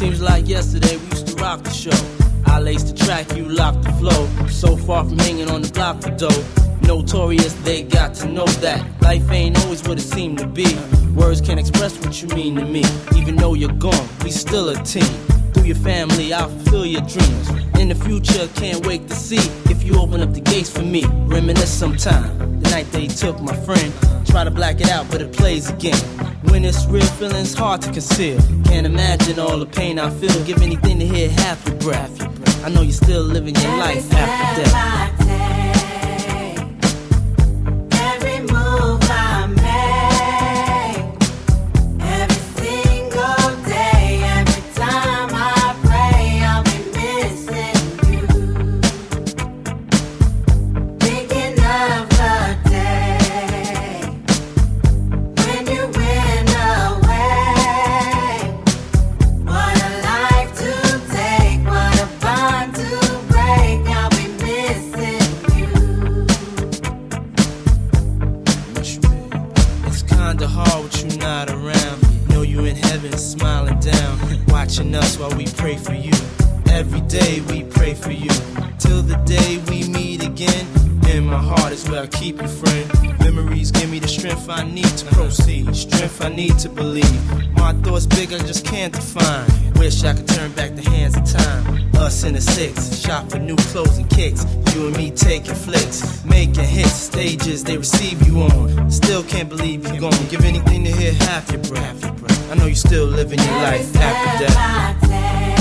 Seems like yesterday we used to rock the show. I laced the track, you locked the flow. So far from hanging on the block for dough. Notorious, they got to know that life ain't always what it seemed to be. Words can't express what you mean to me. Even though you're gone, we still a team. Through your family, I'll fulfill your dreams. In the future, can't wait to see if you open up the gates for me. Reminisce sometime, the night they took my friend. Try to black it out, but it plays again. When it's real, feeling's hard to conceal. Can't imagine all the pain I feel. Give anything to hear half your breath. I know you're still living your life after death. Hard with you not around. Know you in heaven smiling down, watching us while we pray for you. Every day we pray for you, till the day we meet again. In my heart is where I keep you, friend. Memories give me the strength I need to proceed, strength I need to believe. My thoughts big, I just can't define. Wish I could turn back the hands of time. Us in the six, shop for new clothes and kicks. You and me taking flicks, making hits, stages they receive you on. Still can't believe you're gone. Give anything to hear half your breath. I know you still living your life after death.